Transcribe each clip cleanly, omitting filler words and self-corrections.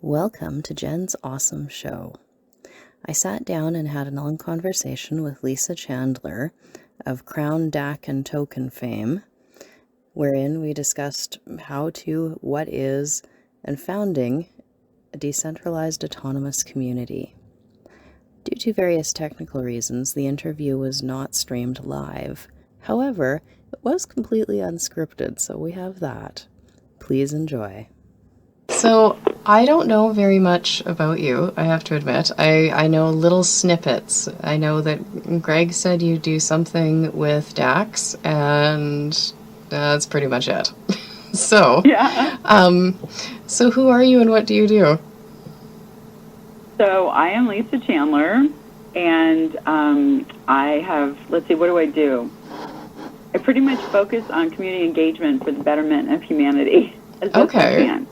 Welcome to Jen's awesome show. I sat down and had a long conversation with Lisa Chandler of Crown, DAC, and Token fame, wherein we discussed how to, what is, and founding a decentralized autonomous community. Due to various technical reasons, the interview was not streamed live. However, it was completely unscripted, so we have that. Please enjoy. So, I don't know very much about you, I have to admit. I know little snippets. I know that Greg said you do something with DAX, and that's pretty much it. So, so who are you and what do you do? So I am Lisa Chandler, and I have, let's see, what do I do? I pretty much focus on community engagement for the betterment of humanity as best I can.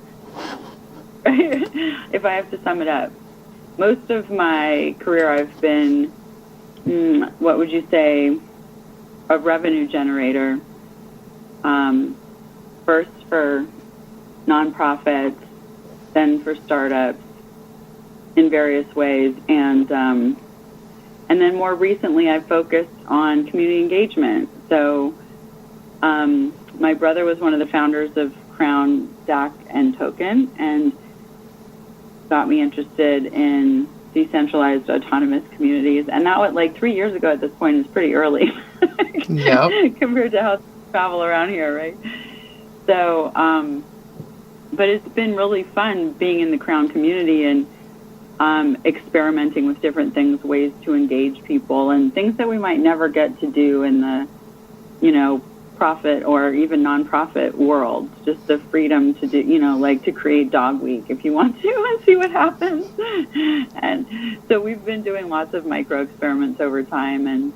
If I have to sum it up. Most of my career I've been, what would you say, a revenue generator. First for nonprofits, then for startups in various ways. And then more recently I've focused on community engagement. So my brother was one of the founders of Crown, DAC, and Token, and got me interested in decentralized autonomous communities. And that was like 3 years ago at this point is pretty early compared to how they travel around here, right? So, but it's been really fun being in the Crown community and experimenting with different things, ways to engage people, and things that we might never get to do in the, profit or even nonprofit world. Just the freedom to do, like to create Dog Week if you want to and see what happens. And so we've been doing lots of micro experiments over time, and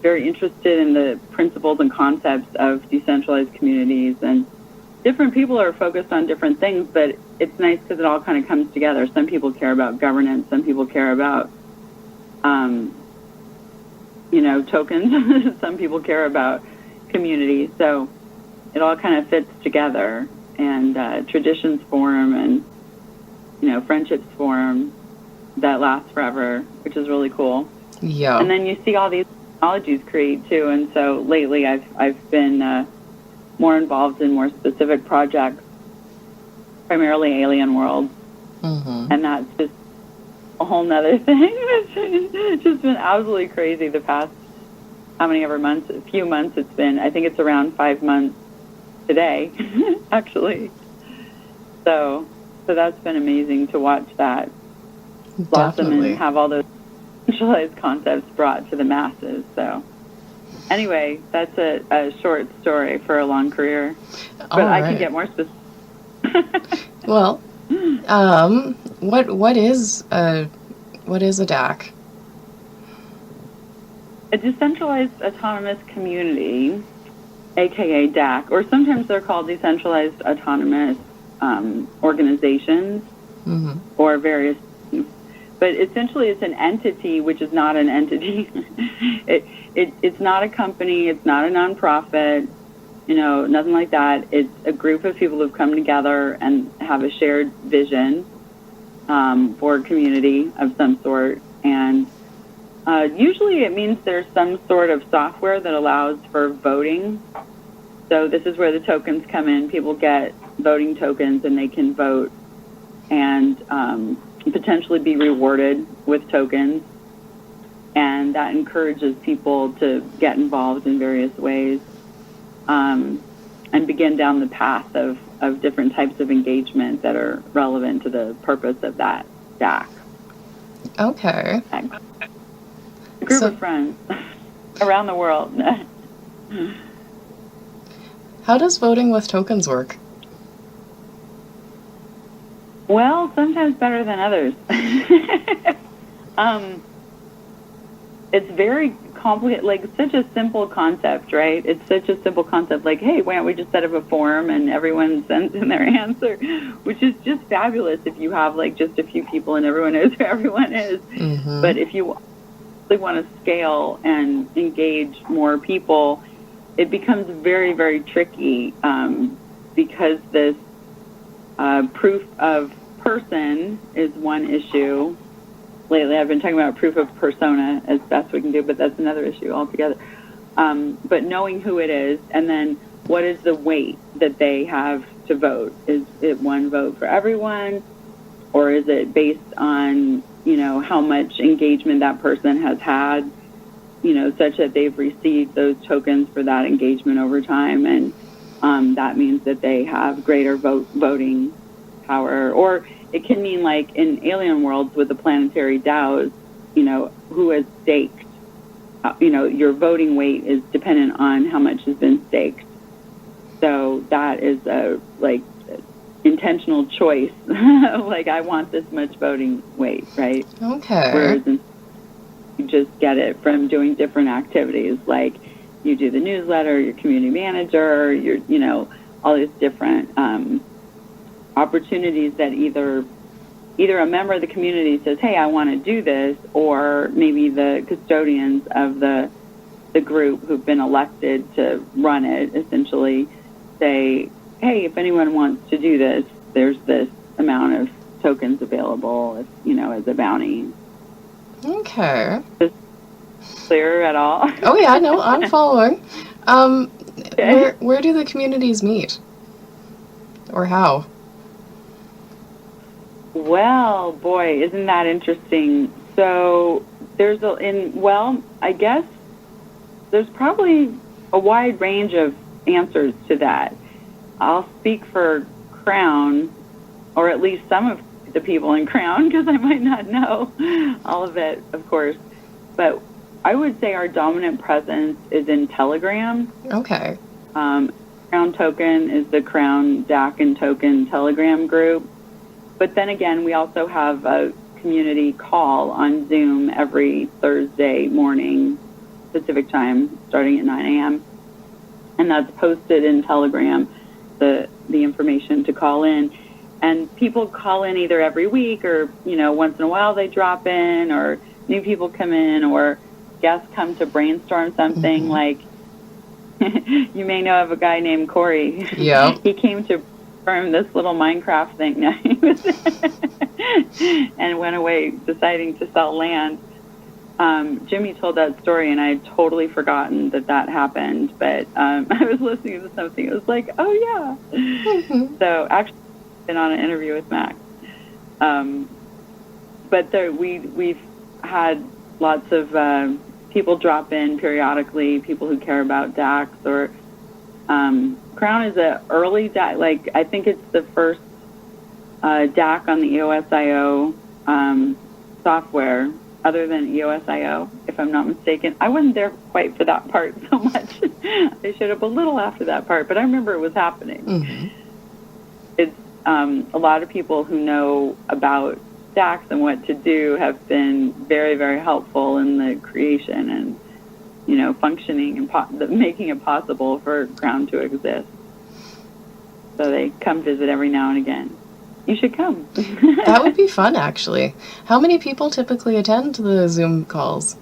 very interested in the principles and concepts of decentralized communities. And different people are focused on different things, but it's nice because it all kind of comes together. Some people care about governance, some people care about tokens, some people care about community. So it all kind of fits together, and traditions form, and friendships form that last forever, which is really cool. Yeah. And then you see all these technologies create too. And so lately I've been more involved in more specific projects, primarily alien world, and that's just a whole nother thing. It's just been absolutely crazy the past few months it's been. I think it's around 5 months today, actually. So that's been amazing to watch that blossom and have all those centralized concepts brought to the masses. So anyway, that's a short story for a long career, but I can get more specific. Well, what is a DAC? A decentralized autonomous community, aka DAC, or sometimes they're called decentralized autonomous organizations, or various things. But essentially it's an entity which is not an entity. It's not a company, it's not a nonprofit, nothing like that. It's a group of people who've come together and have a shared vision for a community of some sort. And usually it means there's some sort of software that allows for voting. So this is where the tokens come in. People get voting tokens and they can vote and potentially be rewarded with tokens. And that encourages people to get involved in various ways and begin down the path of different types of engagement that are relevant to the purpose of that DAC. Okay. A group of friends around the world. How does voting with tokens work? Well, sometimes better than others. It's very complicated, like such a simple concept, right? It's such a simple concept, like, hey, why don't we just set up a form and everyone sends in their answer, which is just fabulous if you have like just a few people and everyone knows who everyone is. But if you really want to scale and engage more people, it becomes very, very tricky because this proof of person is one issue. Lately, I've been talking about proof of persona as best we can do, but that's another issue altogether. But knowing who it is, and then what is the weight that they have to vote? Is it one vote for everyone, or is it based on, how much engagement that person has had, such that they've received those tokens for that engagement over time, and that means that they have greater voting power. Or it can mean, like in alien worlds with the planetary DAOs, who has staked. Your voting weight is dependent on how much has been staked. So that is a intentional choice. Like, I want this much voting weight, right? Okay. Whereas you just get it from doing different activities, like you do the newsletter, your community manager, all these different opportunities that either a member of the community says, hey, I want to do this, or maybe the custodians of the group who've been elected to run it essentially say, hey, if anyone wants to do this, there's this amount of tokens available, as a bounty. Okay. Is this clear at all? Oh yeah, no, I'm following. Okay. Where do the communities meet? Or how? Well, boy, isn't that interesting? So I guess there's probably a wide range of answers to that. I'll speak for Crown, or at least some of the people in Crown, because I might not know all of it, of course. But I would say our dominant presence is in Telegram. Okay. Crown Token is the Crown DAC and Token Telegram group. But then again, we also have a community call on Zoom every Thursday morning, Pacific time, starting at 9 a.m. And that's posted in Telegram, the information to call in. And people call in either every week or, once in a while they drop in, or new people come in, or guests come to brainstorm something. Mm-hmm. Like, you may know of a guy named Corey. Yeah. He came to from this little Minecraft thing and went away deciding to sell land. Jimmy told that story, and I had totally forgotten that happened. But I was listening to something. It was like, oh, yeah. Mm-hmm. So actually, I've been on an interview with Max. But we've had lots of people drop in periodically, people who care about DACs, or Crown is an early DAC. I think it's the first DAC on the EOSIO software, other than EOSIO, if I'm not mistaken. I wasn't there quite for that part so much. I showed up a little after that part, but I remember it was happening. Mm-hmm. It's a lot of people who know about DACs and what to do have been very, very helpful in the creation and functioning and making it possible for Crown to exist. So they come visit every now and again. You should come. That would be fun, actually. How many people typically attend the Zoom calls?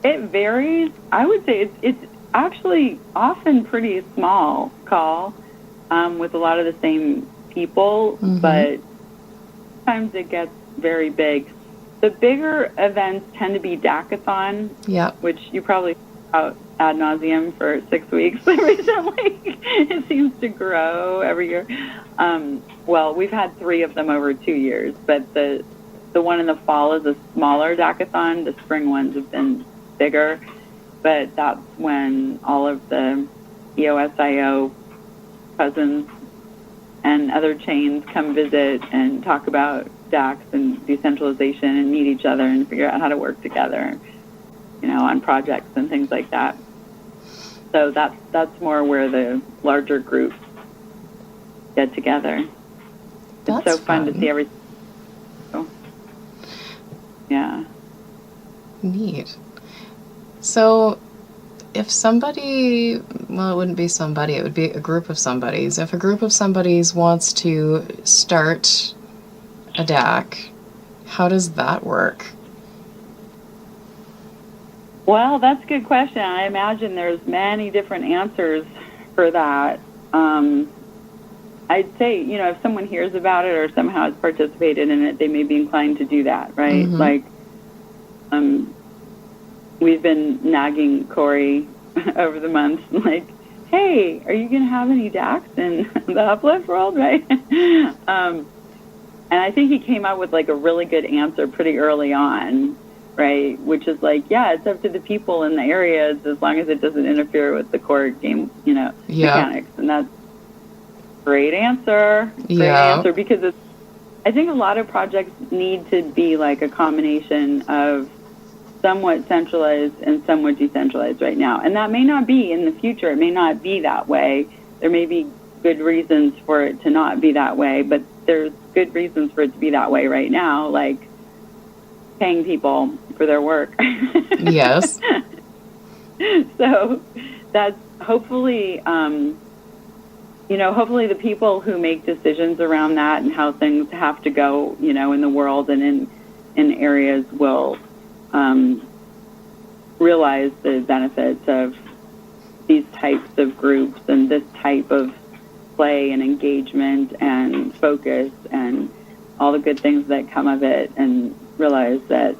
It varies. I would say it's actually often pretty small call with a lot of the same people, Mm-hmm. but sometimes it gets very big. The bigger events tend to be DACathon, Yep. which you probably out ad nauseum for 6 weeks recently. It seems to grow every year. Well, we've had 3 of them over 2 years, but the one in the fall is a smaller DACathon. The spring ones have been bigger, but that's when all of the EOSIO cousins and other chains come visit and talk about DACs and decentralization and meet each other and figure out how to work together, on projects and things like that. So that's more where the larger groups get together. That's it's so fun to fun. see everything. So, yeah. Neat. So if somebody, well, it wouldn't be somebody, it would be a group of somebodies. If a group of somebodies wants to start a DAC, how does that work? Well, that's a good question. I imagine there's many different answers for that. I'd say, if someone hears about it or somehow has participated in it, they may be inclined to do that, right? Mm-hmm. Like, we've been nagging Corey over the months, like, hey, are you going to have any DACs in the Uplift World, right? And I think he came up with like a really good answer pretty early on, right? Which is like, yeah, it's up to the people in the areas as long as it doesn't interfere with the core game, mechanics. And that's a great answer. Great answer, because I think a lot of projects need to be like a combination of somewhat centralized and somewhat decentralized right now. And that may not be in the future. It may not be that way. There may be good reasons for it to not be that way, but there's good reasons for it to be that way right now, like paying people for their work. Yes. So that's hopefully, hopefully the people who make decisions around that and how things have to go, in the world and in areas will realize the benefits of these types of groups and this type of play and engagement and focus and all the good things that come of it, and realize that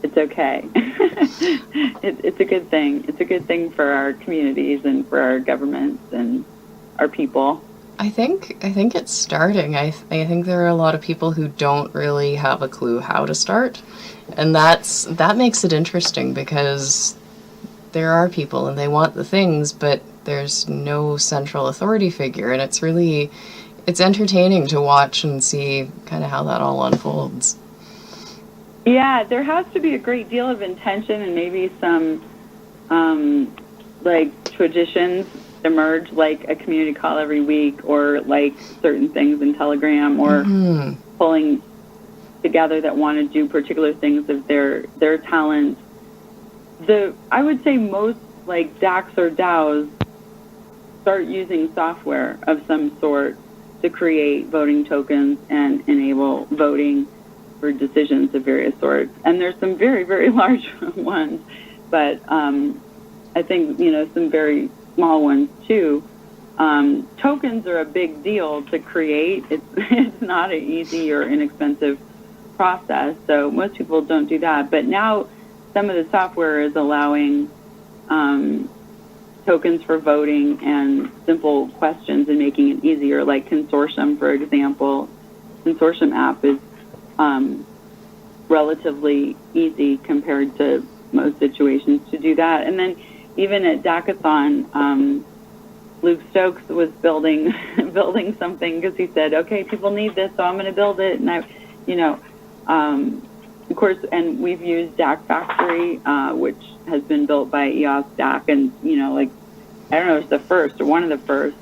it's okay. It's a good thing. It's a good thing for our communities and for our governments and our people. I think it's starting. I think there are a lot of people who don't really have a clue how to start, and that makes it interesting, because there are people and they want the things, but there's no central authority figure, and it's entertaining to watch and see kind of how that all unfolds. Yeah, there has to be a great deal of intention and maybe some like traditions emerge, like a community call every week, or like certain things in Telegram, or pulling together that want to do particular things of their talents. I would say most like DACs or DAOs start using software of some sort to create voting tokens and enable voting for decisions of various sorts. And there's some very, very large ones, but I think, some very small ones too. Tokens are a big deal to create. It's not an easy or inexpensive process, so most people don't do that. But now some of the software is allowing tokens for voting and simple questions and making it easier, like Consortium, for example. Consortium app is relatively easy compared to most situations to do that. And then even at DACathon, Luke Stokes was building something, because he said, okay, people need this, so I'm going to build it. And of course, and we've used DAC Factory, which has been built by EOS DAC, and I don't know, it's the first or one of the first,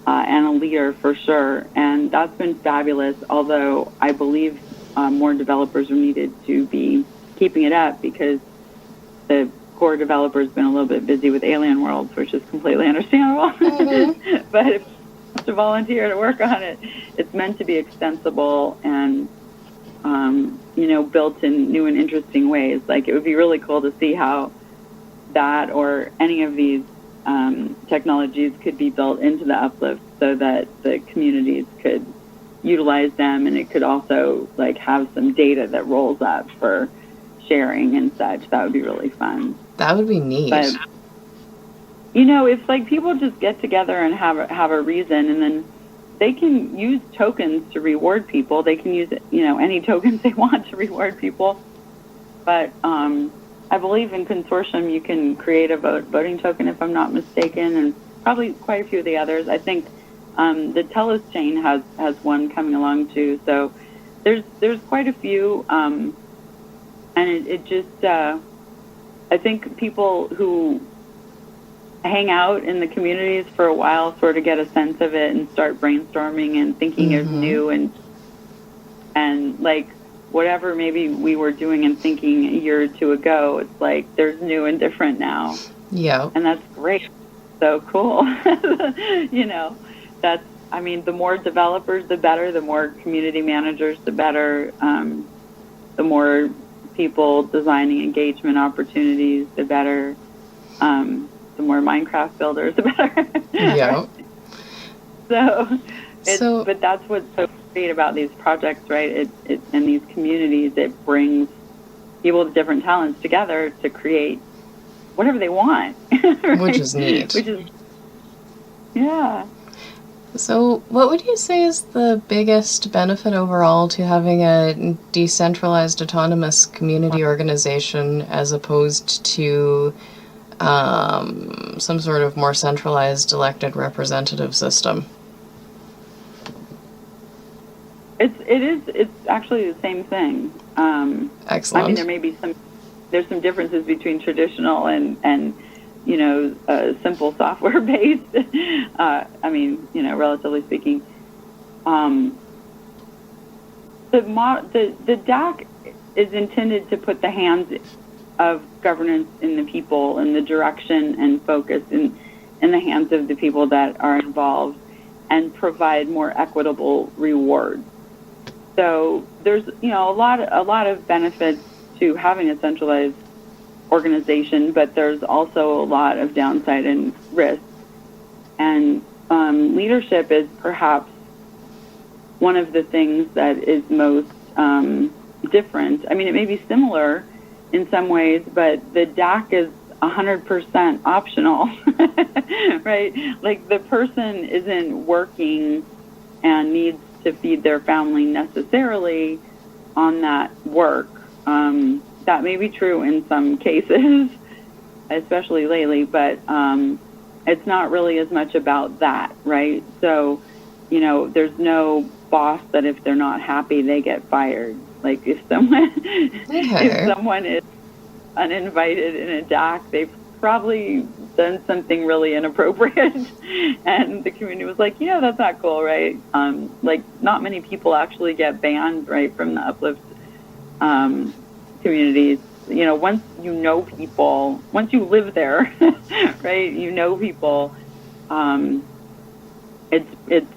and a leader for sure. And that's been fabulous. Although I believe more developers are needed to be keeping it up, because the core developer has been a little bit busy with Alien Worlds, which is completely understandable. Mm-hmm. But if you want to volunteer to work on it, it's meant to be extensible and built in new and interesting ways. Like, it would be really cool to see how that or any of these technologies could be built into the Uplift, so that the communities could utilize them, and it could also have some data that rolls up for sharing and such. That would be really fun. That would be neat. But if people just get together and have a reason, and then they can use tokens to reward people. They can use any tokens they want to reward people. But I believe in Consortium you can create a voting token, if I'm not mistaken, and probably quite a few of the others. I think the Telos chain has one coming along too. So there's quite a few, and it just I think people who hang out in the communities for a while sort of get a sense of it and start brainstorming and thinking of new and whatever maybe we were doing and thinking a year or two ago, it's there's new and different now. Yeah. And that's great. So cool. That's, the more developers, the better. The more community managers, the better. The more people designing engagement opportunities, the better. The more Minecraft builders, the better. Yeah. But that's what's so great about these projects, right? And these communities, it brings people with different talents together to create whatever they want. Right? Which is neat. Yeah. So what would you say is the biggest benefit overall to having a decentralized autonomous community organization as opposed to some sort of more centralized elected representative system? It's actually the same thing. Excellent. I mean, there's some differences between traditional and simple software based. I mean, relatively speaking, the DAC is intended to put the hands of governance in the people, and the direction and focus in the hands of the people that are involved, and provide more equitable rewards. So there's a lot of benefits to having a centralized organization, but there's also a lot of downside and risk. And leadership is perhaps one of the things that is most different. I mean, it may be similar in some ways, but the DAC is 100% optional, right? Like, the person isn't working and needs to feed their family necessarily on that work. That may be true in some cases, especially lately, but it's not really as much about that, right? So, there's no boss that if they're not happy, they get fired. Like, if someone is uninvited in a DAC, they've probably done something really inappropriate, and the community was like, that's not cool, right? Like, not many people actually get banned, right, from the Uplift communities. Once you know people, once you live there, right, people, it's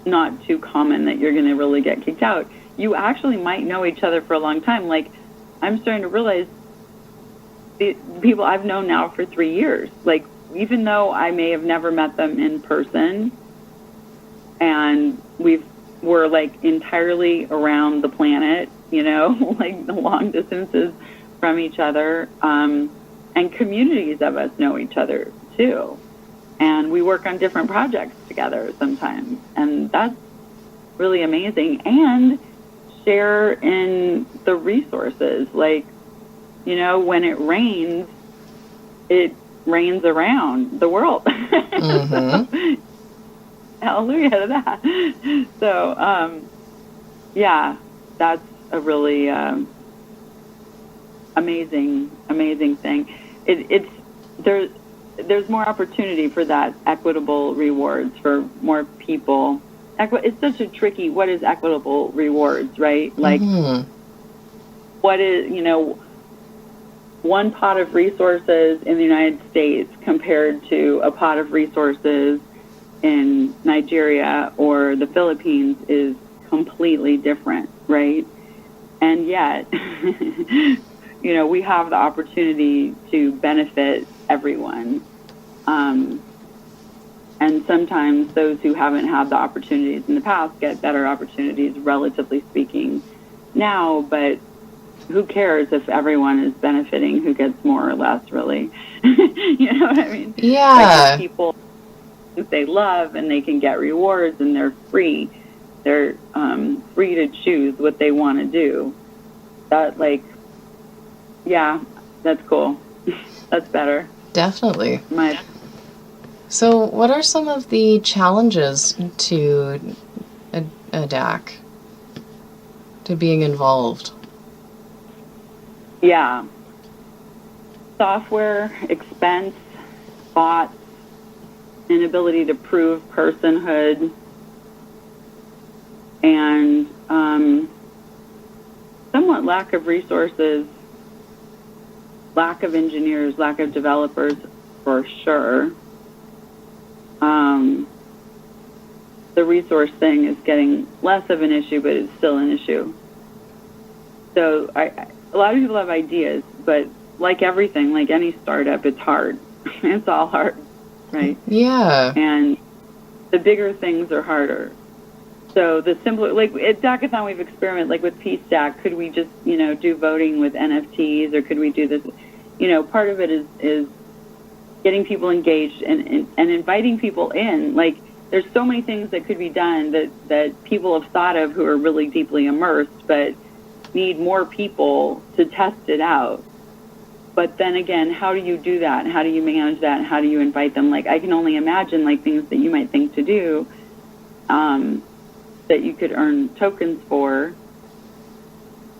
not too common that you're going to really get kicked out. You actually might know each other for a long time. Like, I'm starting to realize the people I've known now for 3 years, like, even though I may have never met them in person, and we're like entirely around the planet, like the long distances from each other, and communities of us know each other too. And we work on different projects together sometimes, and that's really amazing. And share in the resources. Like, when it rains around the world. Mm-hmm. Hallelujah to that. So, that's a really amazing thing. There's more opportunity for that equitable rewards for more people. It's such a tricky, what is equitable rewards, right? Like, what is, one pot of resources in the United States compared to a pot of resources in Nigeria or the Philippines is completely different, right? And yet, we have the opportunity to benefit everyone. And sometimes those who haven't had the opportunities in the past get better opportunities, relatively speaking, now, but who cares if everyone is benefiting? Who gets more or less, really? You know what I mean? Yeah. Like, people they love, and they can get rewards, and they're free. They're free to choose what they want to do. That, like, that's cool. That's better. Definitely. So what are some of the challenges to a DAC, to being involved? Yeah. Software, expense, bots, inability to prove personhood, and somewhat lack of resources, lack of engineers, lack of developers, for sure. The resource thing is getting less of an issue, but it's still an issue. So a lot of people have ideas, but like everything, like any startup, it's hard. It's all hard, right? Yeah. And the bigger things are harder. So the simpler, like at Dackathon, we've experimented, like with Peace Stack, could we just, do voting with NFTs, or could we do this? Part of it is getting people engaged and inviting people in. Like, there's so many things that could be done that people have thought of who are really deeply immersed, but need more people to test it out. But then again, how do you do that? And how do you manage that? And how do you invite them? Like, I can only imagine, like, things that you might think to do, that you could earn tokens for,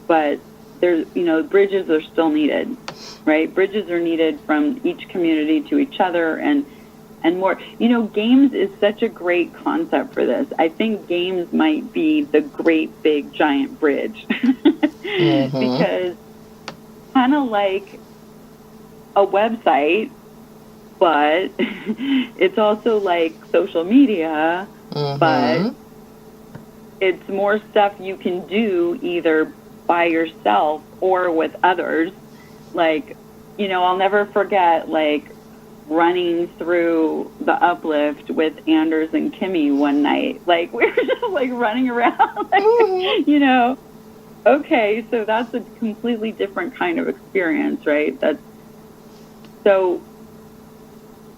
but there's, bridges are still needed, right? Bridges are needed from each community to each other and more. Games is such a great concept for this. I think games might be the great big giant bridge because kind of like a website, but it's also like social media, but it's more stuff you can do either by yourself or with others. Like, I'll never forget, like, running through the Uplift with Anders and Kimmy one night. Like, we were just, like, running around, like, Okay, so that's a completely different kind of experience, right? So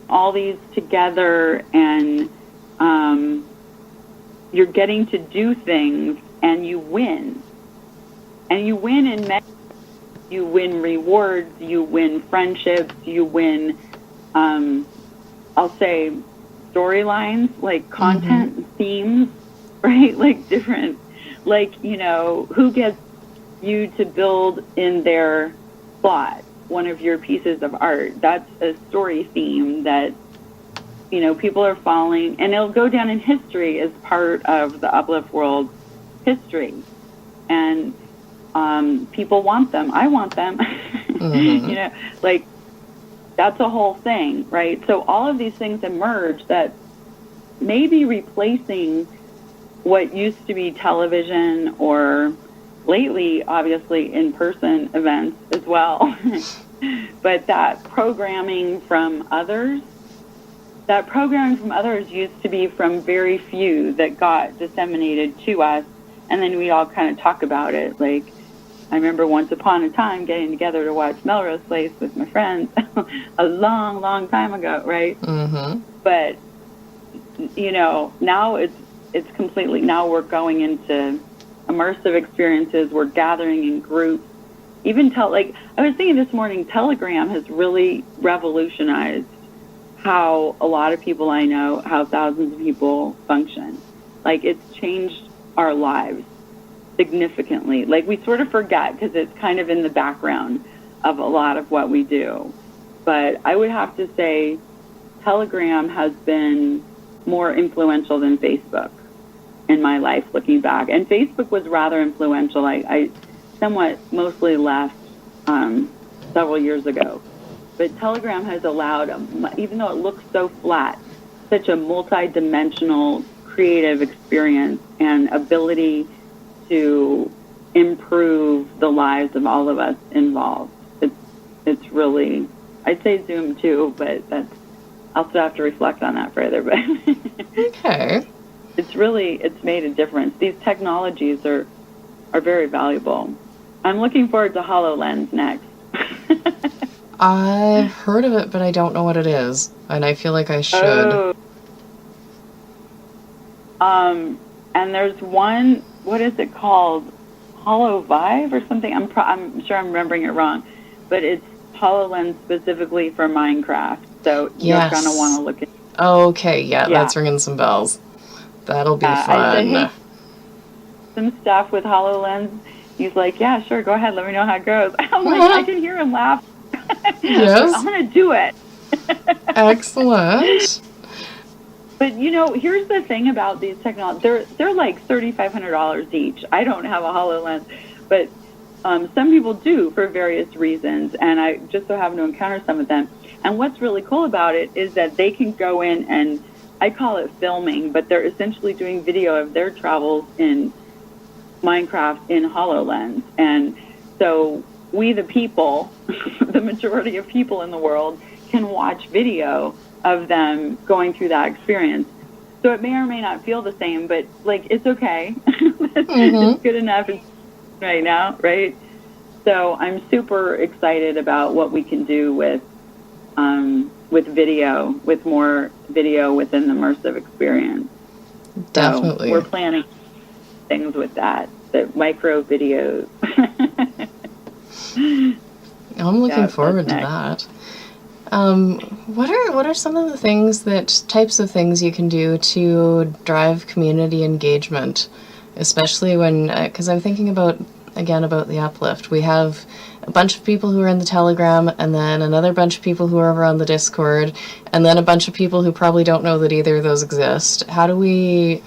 all these together, and you're getting to do things, and you win. And you win in many. You win rewards, you win friendships, you win, I'll say, storylines, like content themes, right? Like different, like, who gets you to build in their plot one of your pieces of art. That's a story theme that, people are following, and it'll go down in history as part of the Uplift World history. And people want them. I want them. Like, that's a whole thing, right? So all of these things emerge that may be replacing what used to be television, or lately, obviously, in-person events as well. But that programming from others used to be from very few that got disseminated to us, and then we all kind of talk about it. Like, I remember once upon a time getting together to watch Melrose Place with my friends a long, long time ago, right? But, now it's completely, now we're going into immersive experiences. We're gathering in groups. Even like, I was thinking this morning, Telegram has really revolutionized how a lot of people I know, how thousands of people function. Like, it's changed our lives significantly. Like, we sort of forget because it's kind of in the background of a lot of what we do. But I would have to say Telegram has been more influential than Facebook in my life, looking back. And Facebook was rather influential. I somewhat mostly left several years ago. But Telegram has allowed, even though it looks so flat, such a multi-dimensional creative experience and ability to improve the lives of all of us involved. It's really, I'd say Zoom too, but I'll still have to reflect on that further. But okay, it's made a difference. These technologies are very valuable. I'm looking forward to HoloLens next. I've heard of it, but I don't know what it is, and I feel like I should. Oh. And there's one, what is it called? HoloVive or something? I'm sure I'm remembering it wrong, but it's HoloLens specifically for Minecraft. So yes. You're going to want to look at it. Okay, yeah, that's ringing some bells. That'll be fun. Some stuff with HoloLens. He's like, yeah, sure, go ahead, let me know how it goes. I'm like, I can hear him laugh. Yes. I'm going to do it. Excellent. But, here's the thing about these technologies. They're like $3,500 each. I don't have a HoloLens, but some people do for various reasons, and I just so happen to encounter some of them. And what's really cool about it is that they can go in and, I call it filming, but they're essentially doing video of their travels in Minecraft in HoloLens. And so we, the people, the majority of people in the world, can watch video of them going through that experience. So it may or may not feel the same, but like, it's okay. It's good enough right now, right? So I'm super excited about what we can do with video, with more video within the immersive experience. Definitely. So we're planning things with that micro videos. I'm looking forward to that. What are some of the types of things you can do to drive community engagement, especially when, because I'm thinking about the Uplift. We have a bunch of people who are in the Telegram, and then another bunch of people who are over on the Discord, and then a bunch of people who probably don't know that either of those exist. How do we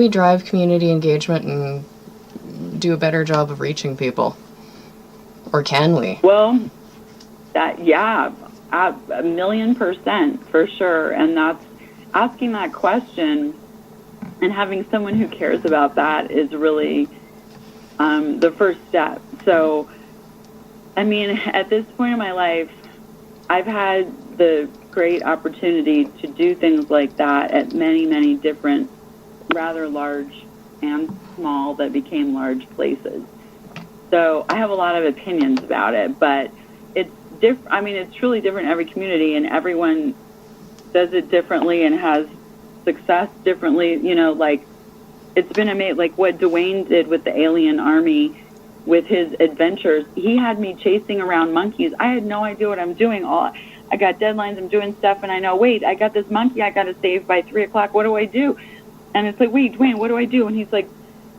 drive community engagement and do a better job of reaching people? Or can we? Well, yeah, 1,000,000% for sure. And that's asking that question and having someone who cares about that is really the first step. So, I mean, at this point in my life, I've had the great opportunity to do things like that at many, many different, rather large and small that became large places. So I have a lot of opinions about it, but it's different. I mean, it's truly different in every community, and everyone does it differently and has success differently. You know, like, it's been amazing. Like what Dwayne did with the alien army, with his adventures. He had me chasing around monkeys. I had no idea what I'm doing. I got deadlines. I'm doing stuff, and I know, wait, I got this monkey I got to save by 3 o'clock. What do I do? And it's like, wait, Dwayne, what do I do? And he's like,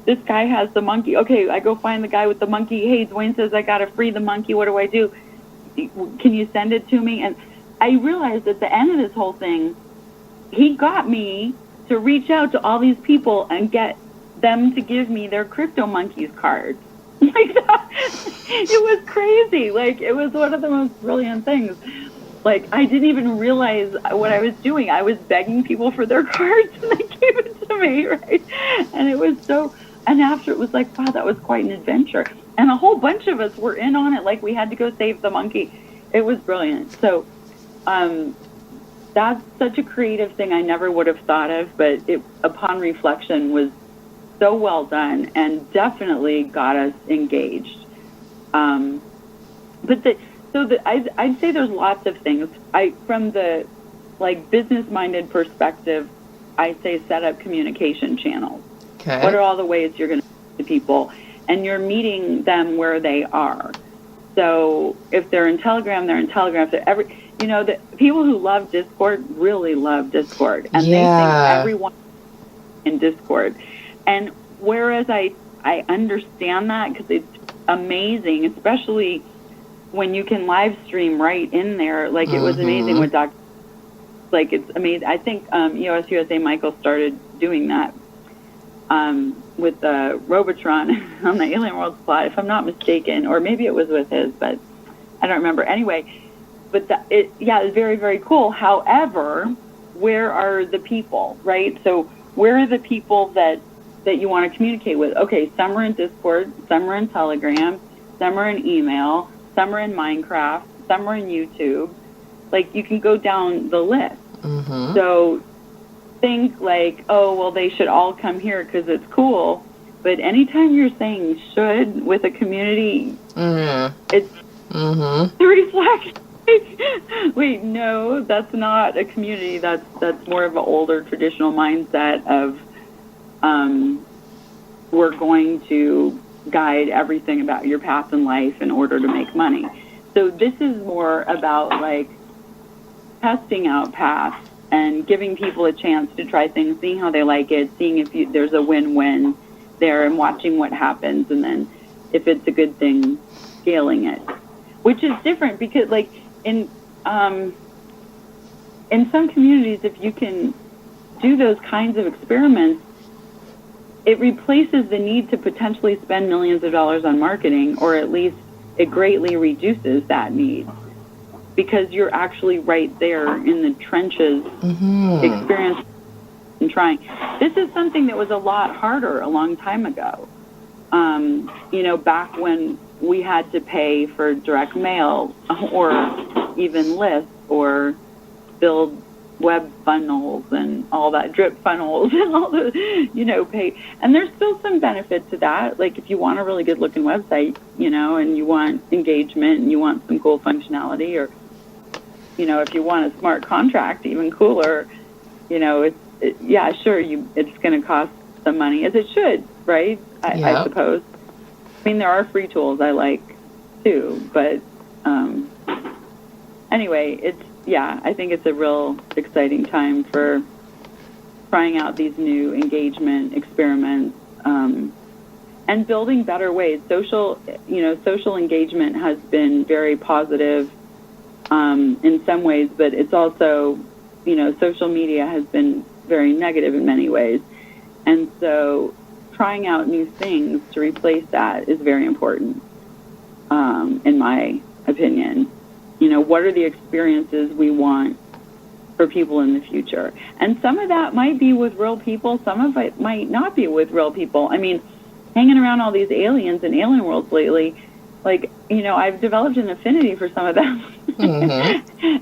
this guy has the monkey. Okay, I go find the guy with the monkey. Hey, Dwayne says I got to free the monkey. What do I do? Can you send it to me? And I realized at the end of this whole thing, he got me to reach out to all these people and get them to give me their Crypto Monkeys cards. Like that. It was crazy. Like, it was one of the most brilliant things. Like, I didn't even realize what I was doing. I was begging people for their cards, and they gave it to me, right? And it was so, and after it was like, wow, that was quite an adventure. And a whole bunch of us were in on it, like we had to go save the monkey. It was brilliant. So that's such a creative thing I never would have thought of, but it, upon reflection, was so well done and definitely got us engaged. I'd say there's lots of things. From the business-minded perspective, I say set up communication channels. Okay. What are all the ways you're going to meet the people? And you're meeting them where they are. So if they're in Telegram, they're in Telegram. If they're the people who love Discord really love Discord, and they think everyone in Discord. And whereas I understand that, because it's amazing, especially when you can live stream right in there. Like, it was amazing with Dr. Like, it's amazing. I think USA Michael started doing that with Robotron on the Alien World plot, if I'm not mistaken, or maybe it was with his, but I don't remember. Anyway, but it's very, very cool. However, where are the people, right? So where are the people that you want to communicate with? Okay, some are in Discord, some are in Telegram, some are in email, some are in Minecraft, some are in YouTube. Like, you can go down the list. Mm-hmm. So think like, oh, well, they should all come here because it's cool. But anytime you're saying should with a community, it's the reflection. Wait, no, that's not a community. That's more of an older traditional mindset of we're going to guide everything about your path in life in order to make money. So this is more about like testing out paths and giving people a chance to try things, seeing how they like it, seeing if there's a win-win there, and watching what happens, and then if it's a good thing, scaling it, which is different because, like, in some communities, if you can do those kinds of experiments, it replaces the need to potentially spend millions of dollars on marketing, or at least it greatly reduces that need, because you're actually right there in the trenches, experiencing and trying. This is something that was a lot harder a long time ago. Back when we had to pay for direct mail or even lists or build web funnels and all that, drip funnels and all the, pay. And there's still some benefit to that. Like if you want a really good looking website, and you want engagement and you want some cool functionality, or, if you want a smart contract, even cooler, sure, it's going to cost some money, as it should, right? I suppose. I mean, there are free tools I like too, but anyway, I think it's a real exciting time for trying out these new engagement experiments and building better ways. Social engagement has been very positive in some ways, but it's also, social media has been very negative in many ways. And so trying out new things to replace that is very important, in my opinion. What are the experiences we want for people in the future? And some of that might be with real people. Some of it might not be with real people. I mean, hanging around all these aliens and alien worlds lately, like, I've developed an affinity for some of them. Mm-hmm.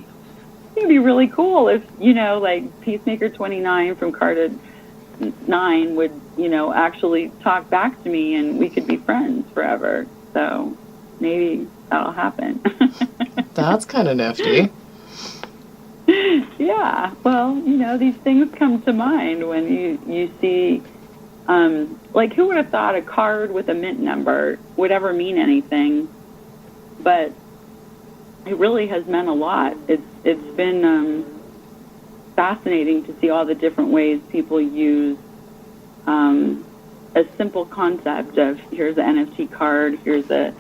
It'd be really cool if, like Peacemaker 29 from Carta 9 would, actually talk back to me and we could be friends forever. So maybe that'll happen. That's kind of nifty. Yeah, well, these things come to mind when you see, like, who would have thought a card with a mint number would ever mean anything? But it really has meant a lot. It's been fascinating to see all the different ways people use a simple concept of here's an NFT card, here's a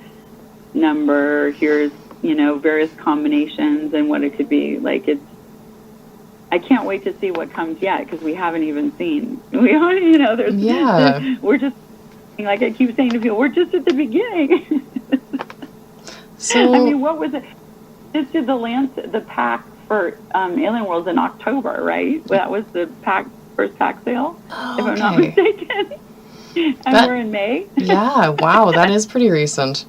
number, here's various combinations and what it could be. Like I can't wait to see what comes yet, because we haven't even seen. We're just, like I keep saying to people, we're just at the beginning. So I mean, what was it? Just did the pack for Alien Worlds in October, right? That was the first pack sale, if I'm not mistaken. And we're in May. Yeah, wow, that is pretty recent.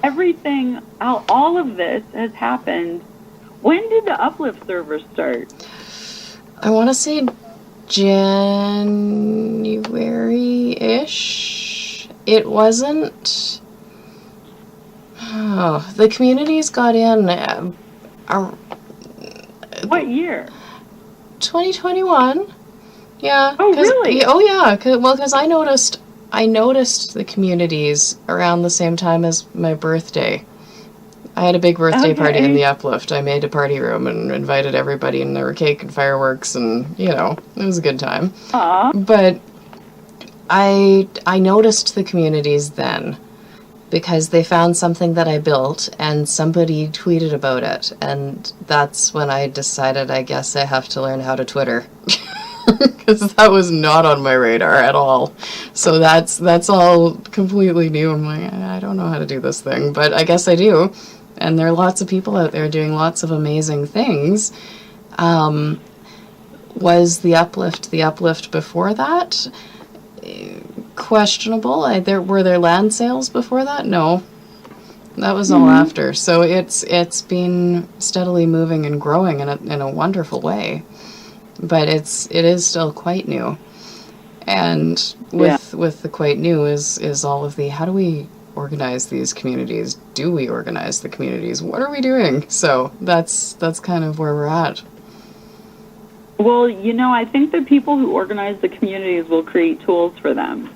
Everything, all of this has happened. When did the Uplift server start? I want to say January-ish. It wasn't... Oh, the communities got in... what year? 2021. Yeah. Oh, really? Oh, yeah. Because I noticed the communities around the same time as my birthday. I had a big birthday party in the Uplift. I made a party room and invited everybody, and there were cake and fireworks, and, it was a good time. Aww. But I noticed the communities then because they found something that I built and somebody tweeted about it. And that's when I decided, I guess I have to learn how to Twitter. Because that was not on my radar at all. So that's all completely new. I'm like, I don't know how to do this thing, but I guess I do. And there are lots of people out there doing lots of amazing things. Was the Uplift before that? Questionable. Were there land sales before that? No. That was all after. So it's been steadily moving and growing in a wonderful way. But it is still quite new. And with the quite new is all of the, how do we organize these communities? Do we organize the communities? What are we doing? So that's kind of where we're at. Well, I think the people who organize the communities will create tools for them.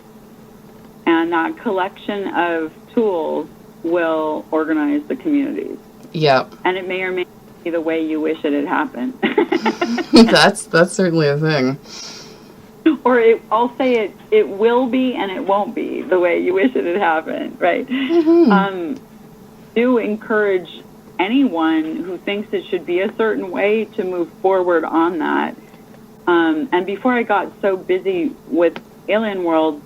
And that collection of tools will organize the communities. Yep. And it may or may not be the way you wish it had happened. That's certainly a thing. Or I'll say it will be and it won't be the way you wish it had happened, right? Mm-hmm. Do encourage anyone who thinks it should be a certain way to move forward on that. And before I got so busy with Alien World,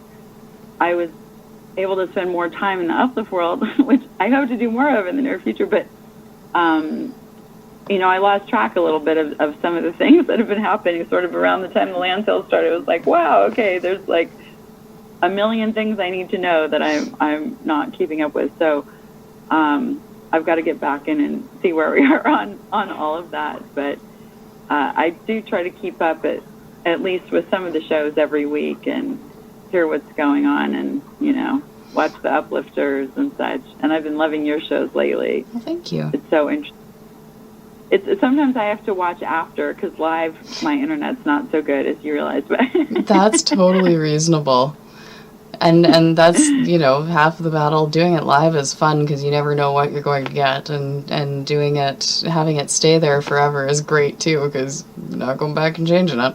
I was able to spend more time in the Uplift World, which I hope to do more of in the near future. But, I lost track a little bit of some of the things that have been happening sort of around the time the land sales started. It was like, wow, okay, there's like a million things I need to know that I'm not keeping up with. So I've got to get back in and see where we are on all of that. But I do try to keep up at least with some of the shows every week and hear what's going on, and watch the Uplifters and such. And I've been loving your shows lately. Well, thank you. It's so interesting. It's sometimes I have to watch after because live my internet's not so good, as you realize. But That's totally reasonable. And that's, half of the battle. Doing it live is fun because you never know what you're going to get, and doing it, having it stay there forever is great too because you're not going back and changing it.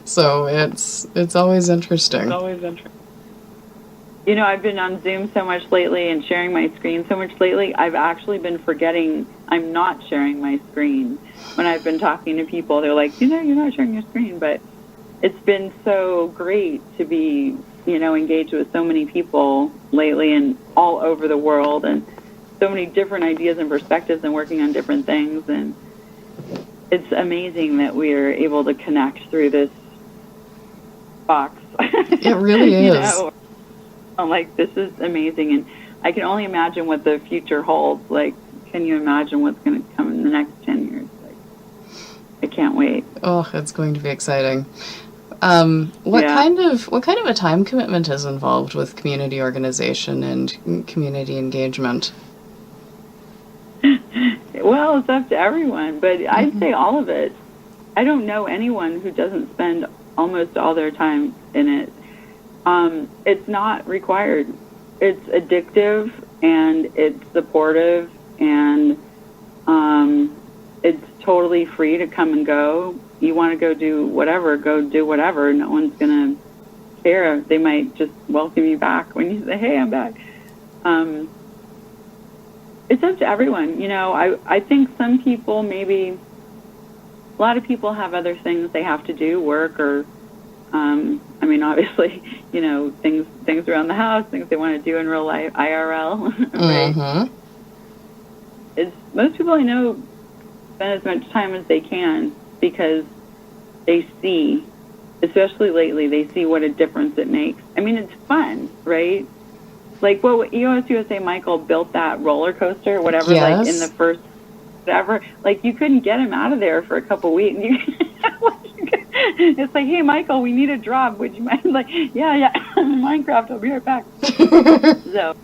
So it's always interesting. I've been on Zoom so much lately and sharing my screen so much lately, I've actually been forgetting I'm not sharing my screen. When I've been talking to people, they're like, you're not sharing your screen. But it's been so great to be, engaged with so many people lately and all over the world, and so many different ideas and perspectives and working on different things. And it's amazing that we are able to connect through this box. It really is. I'm like, this is amazing, and I can only imagine what the future holds. Like, can you imagine what's going to come in the next 10 years? Like, I can't wait. Oh, it's going to be exciting. What kind of a time commitment is involved with community organization and community engagement? Well, it's up to everyone, but I'd say all of it. I don't know anyone who doesn't spend almost all their time in it. It's not required. It's addictive, and it's supportive, and it's totally free to come and go. You want to go do whatever, go do whatever. No one's going to care. They might just welcome you back when you say, hey, I'm back. It's up to everyone. I think some people, maybe a lot of people have other things they have to do, work, or obviously, things around the house, things they want to do in real life, IRL, right? Mm-hmm. Most people I know spend as much time as they can because they see, especially lately, they see what a difference it makes. It's fun, right? Like, EOS USA Michael built that roller coaster, whatever, yes. Like in the first, whatever, like you couldn't get him out of there for a couple weeks. It's like, hey, Michael, we need a drop. Would you mind? Like, yeah, I'm in Minecraft. I'll be right back. So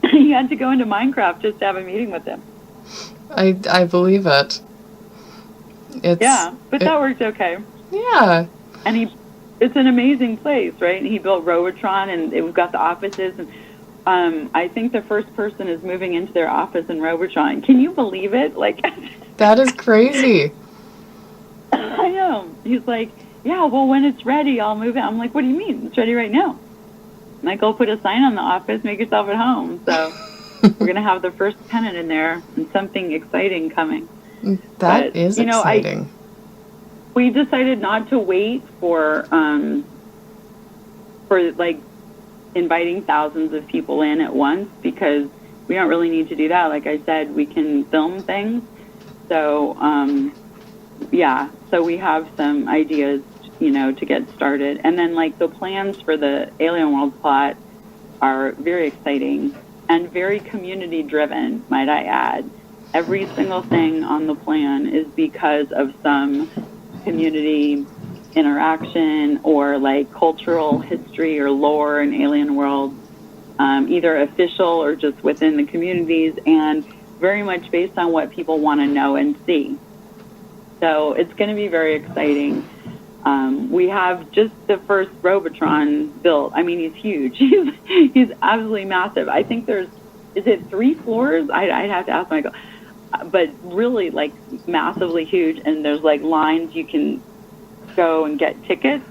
he had to go into Minecraft just to have a meeting with him. I believe it. But that worked okay. Yeah. And it's an amazing place, right? And he built Robotron, and we've got the offices. And I think the first person is moving into their office in Robotron. Can you believe it? Like, that is crazy. I know. He's like, yeah, well, when it's ready, I'll move it. I'm like, what do you mean? It's ready right now. Michael, put a sign on the office, make yourself at home. So we're going to have the first tenant in there and something exciting coming. That is exciting. We decided not to wait for like inviting thousands of people in at once, because we don't really need to do that. Like I said, we can film things. So, so we have some ideas, to get started. And then, like, the plans for the Alien World plot are very exciting and very community-driven, might I add. Every single thing on the plan is because of some community interaction or, like, cultural history or lore in Alien World, either official or just within the communities, and very much based on what people want to know and see. So it's going to be very exciting. We have just the first Robotron built. He's huge. He's absolutely massive. I think is it 3 floors? I'd have to ask Michael. But really, like, massively huge. And there's, like, lines you can go and get tickets.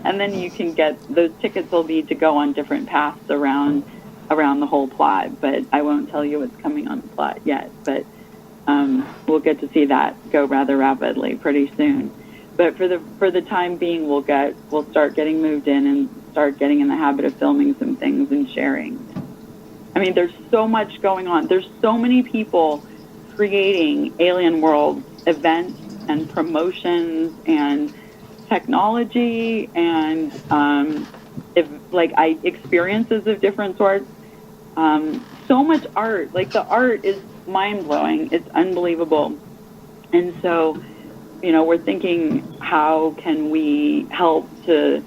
And then you can get, those tickets will be to go on different paths around the whole plot. But I won't tell you what's coming on the plot yet. But we'll get to see that go rather rapidly pretty soon. But for the time being, we'll start getting moved in and start getting in the habit of filming some things and sharing. There's so much going on. There's so many people creating Alien World events and promotions and technology and experiences of different sorts. So much art. Like, the art is mind-blowing. It's unbelievable. And so we're thinking, how can we help to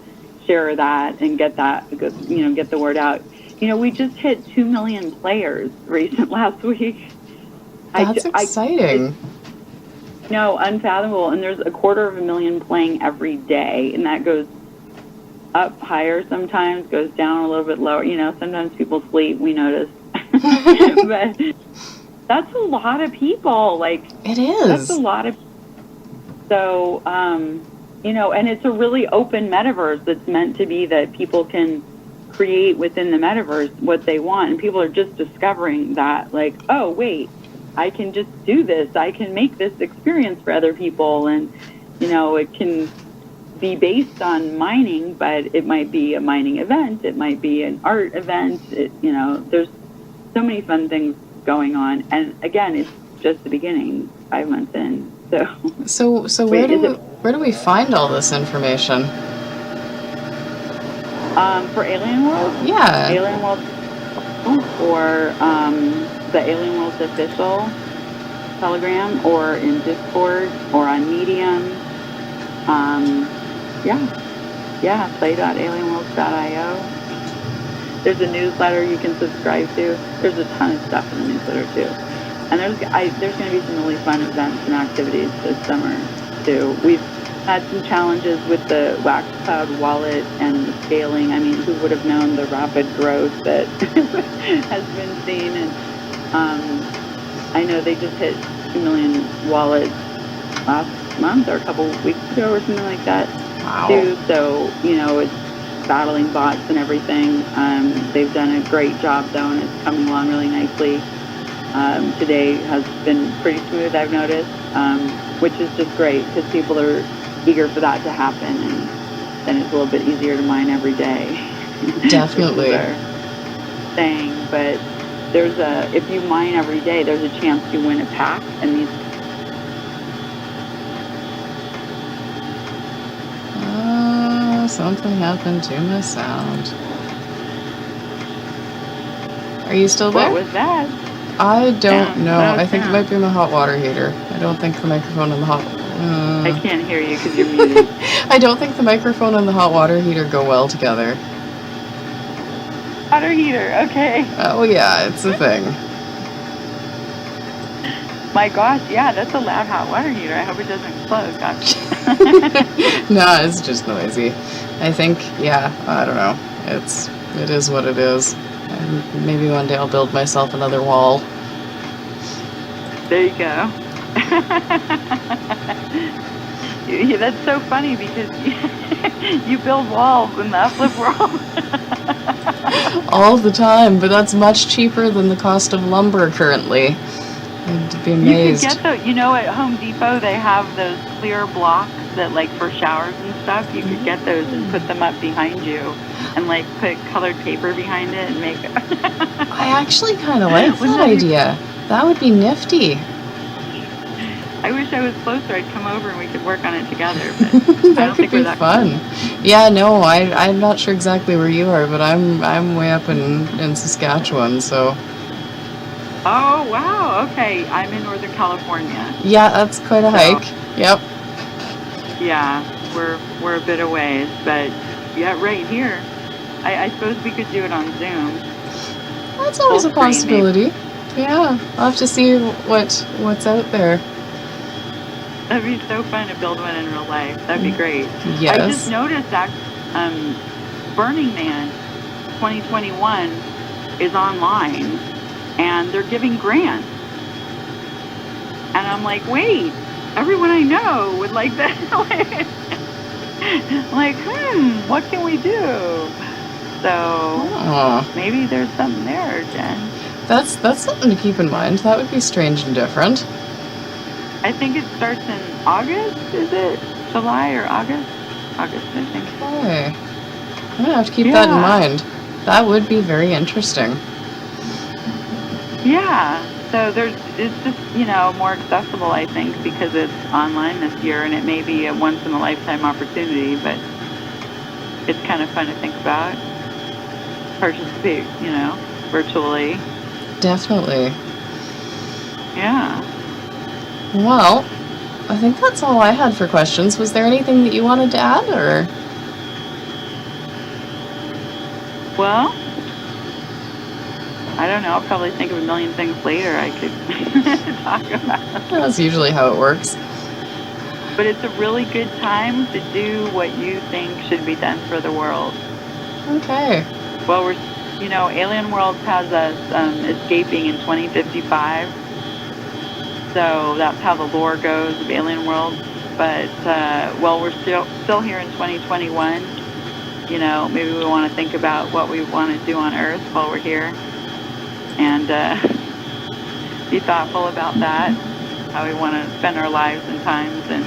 share that and get that, get the word out. We just hit 2 million players last week. That's exciting. No, unfathomable. And there's 250,000 playing every day, and that goes up higher sometimes, goes down a little bit lower. Sometimes people sleep, we notice. But that's a lot of people. Like, it is. That's a lot of. So, and it's a really open metaverse that's meant to be that people can create within the metaverse what they want, and people are just discovering that, like, oh wait, I can just do this, I can make this experience for other people, and it can be based on mining, but it might be a mining event, it might be an art event, there's so many fun things going on, and again, it's just the beginning, 5 months in. So where do we find all this information? For Alien World? Yeah. Alien World, or the Alien World's official Telegram, or in Discord, or on Medium. play.alienworlds.io. There's a newsletter you can subscribe to. There's a ton of stuff in the newsletter too. And there's going to be some really fun events and activities this summer too. We've had some challenges with the Wax Cloud wallet and the scaling. I mean, who would have known the rapid growth that has been seen? And I know they just hit 2 million wallets last month or a couple weeks ago or something like that. Wow. Too. So, it's battling bots and everything. They've done a great job though, and it's coming along really nicely. Today has been pretty smooth, I've noticed, which is just great because people are eager for that to happen, and then it's a little bit easier to mine every day. Definitely. Saying, but if you mine every day, there's a chance you win a pack, and these. Something happened to my sound. Are you still there? What was that? I don't know. No, I think it might be my hot water heater. I don't think the microphone and the hot... I can't hear you because you're muted. I don't think the microphone and the hot water heater go well together. Water heater, okay. Oh yeah, it's a thing. My gosh, yeah, that's a loud hot water heater. I hope it doesn't explode. Gosh. No, it's just noisy. I think, yeah, I don't know. It is what it is. And maybe one day I'll build myself another wall. There you go. Yeah, that's so funny because you build walls in the Uplift World. All the time, but that's much cheaper than the cost of lumber currently. I'd be amazed. You could get at Home Depot, they have those clear blocks that, like, for showers and stuff, you could get those and put them up behind you and, like, put colored paper behind it and make it. I actually kind of like that idea. That would be nifty. I wish I was closer. I'd come over and we could work on it together. But That could be fun. Yeah, no, I'm not sure exactly where you are, but I'm way up in Saskatchewan, so. Oh, wow. Okay. I'm in Northern California. Yeah, that's quite a hike. Yep. Yeah, we're a bit a ways, but yeah, right here. I suppose we could do it on Zoom. That's always a possibility. Yeah, I'll have to see what's out there. That'd be so fun to build one in real life. That'd be great. Yes. I just noticed that Burning Man 2021 is online, and they're giving grants. And I'm like, wait, everyone I know would like that. Like, what can we do? So maybe there's something there, Jen. That's something to keep in mind. That would be strange and different. I think it starts in August, is it? July or August? August, I think. Okay. I'm going to have to keep that in mind. That would be very interesting. Yeah. So it's just, more accessible, I think, because it's online this year, and it may be a once-in-a-lifetime opportunity, but it's kind of fun to think about. Participate, virtually. Definitely. Yeah. Well, I think that's all I had for questions. Was there anything that you wanted to add, or? Well, I don't know. I'll probably think of a million things later I could talk about. That's usually how it works. But it's a really good time to do what you think should be done for the world. Okay. Well, Alien Worlds has us escaping in 2055. So that's how the lore goes of Alien Worlds. But, we're still here in 2021. Maybe we want to think about what we want to do on Earth while we're here. And be thoughtful about that, how we want to spend our lives and times, and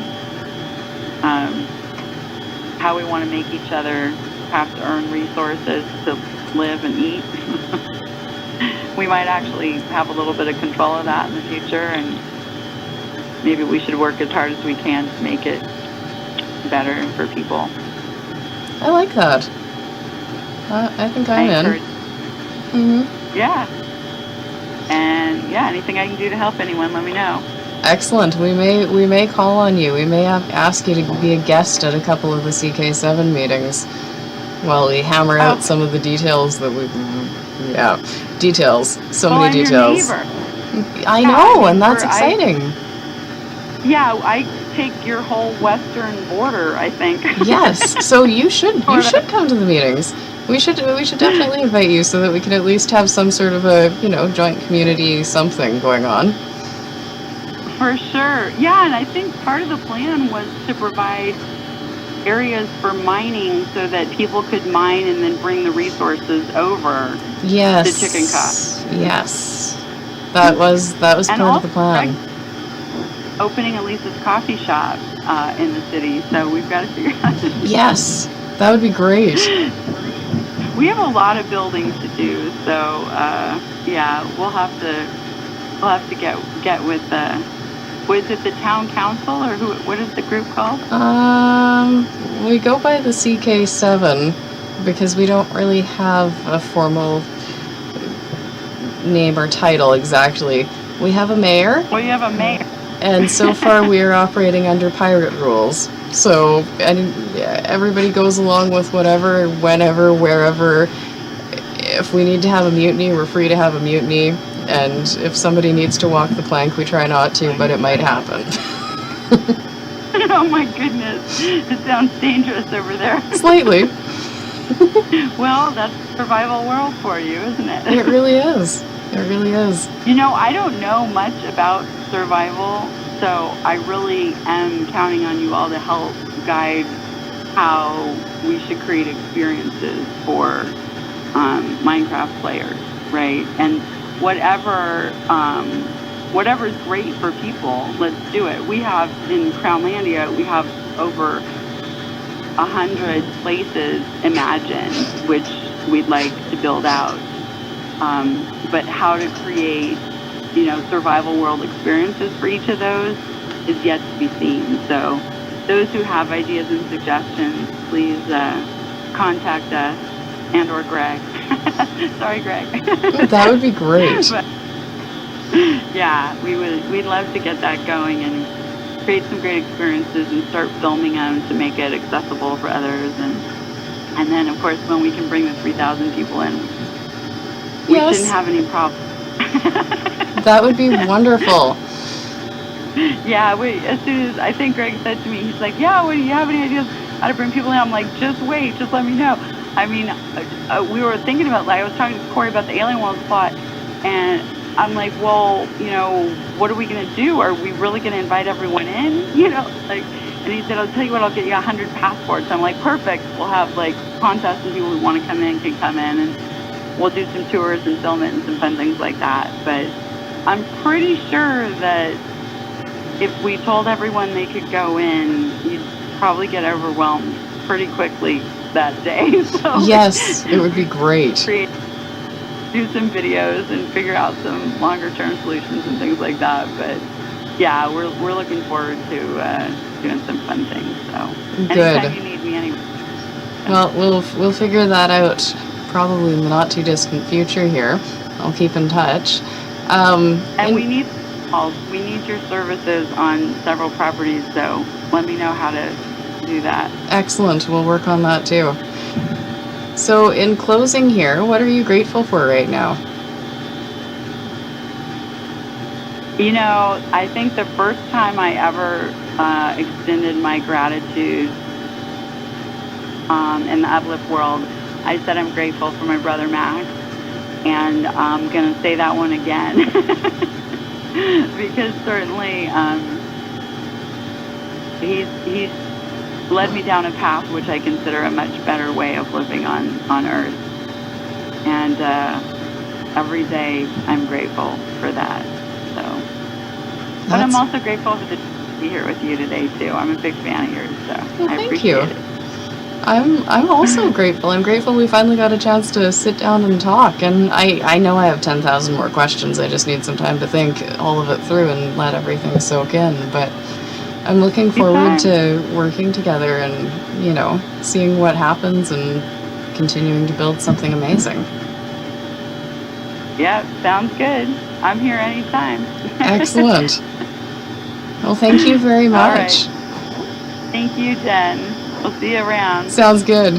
how we want to make each other have to earn resources to live and eat. We might actually have a little bit of control of that in the future, and maybe we should work as hard as we can to make it better for people. I like that. I think I'm in. Mm-hmm. Yeah. And yeah, anything I can do to help anyone, let me know. Excellent. We may call on you. We may ask you to be a guest at a couple of the CK7 meetings while we hammer out some of the details that details. So many details. Your neighbor. I know, and that's exciting. I take your whole western border, I think. Yes. So you should come to the meetings. We should definitely invite you so that we can at least have some sort of a, joint community something going on. For sure. Yeah, and I think part of the plan was to provide areas for mining so that people could mine and then bring the resources over to Chicken Cup. Yes. That was part of the plan. Opening Elisa's coffee shop in the city, so we've got to figure out how to do Yes, that would be great. We have a lot of building to do, so we'll have to get with was it the town council, or what is the group called? We go by the CK7 because we don't really have a formal name or title exactly. We have a mayor. Well, you have a mayor. And so far we are operating under pirate rules. So everybody goes along with whatever, whenever, wherever. If we need to have a mutiny, we're free to have a mutiny. And if somebody needs to walk the plank, we try not to, but it might happen. Oh my goodness. It sounds dangerous over there. Slightly. Well, that's survival world for you, isn't it? It really is. It really is. I don't know much about survival, so I really am counting on you all to help guide how we should create experiences for Minecraft players, right? And whatever's great for people, let's do it. We have in Crownlandia, we have over 100 places imagined, which we'd like to build out. But how to create, survival world experiences for each of those is yet to be seen. So those who have ideas and suggestions, please contact us and/or Greg. Sorry, Greg. That would be great. But, yeah, we'd love to get that going and create some great experiences and start filming them to make it accessible for others. And then, of course, when we can bring the 3,000 people in, we shouldn't have any problems. That would be wonderful. Yeah, as soon as I think Greg said to me, he's like, yeah, do you have any ideas how to bring people in? I'm like, just wait, just let me know. I mean, we were thinking about, I was talking to Corey about the Alien World plot, and I'm like, well, what are we going to do? Are we really going to invite everyone in? And he said, I'll tell you what, I'll get you 100 passports. I'm like, perfect. We'll have contests and people who want to come in can come in, and we'll do some tours and film it and some fun things like that. But I'm pretty sure that if we told everyone they could go in, you'd probably get overwhelmed pretty quickly that day. So yes, it would be great. Do some videos and figure out some longer term solutions and things like that. But yeah, we're looking forward to doing some fun things. So good. Anytime you need me, anyway. Well, we'll figure that out probably in the not too distant future here. I'll keep in touch. And we need We need your services on several properties, so let me know how to do that. Excellent. We'll work on that too. So in closing here, what are you grateful for right now? You know, I think the first time I ever extended my gratitude in the Uplift World, I said I'm grateful for my brother Max, and I'm going to say that one again because certainly he's led me down a path which I consider a much better way of living on Earth, and every day I'm grateful for that. But I'm also grateful to be here with you today too. I'm a big fan of yours, so I appreciate it. I'm also grateful. I'm grateful we finally got a chance to sit down and talk. And I know I have 10,000 more questions. I just need some time to think all of it through and let everything soak in. But I'm looking forward to working together and, you know, seeing what happens and continuing to build something amazing. Yep, sounds good. I'm here anytime. Excellent. Well, thank you very much. All right. Thank you, Jen. We'll see you around. Sounds good.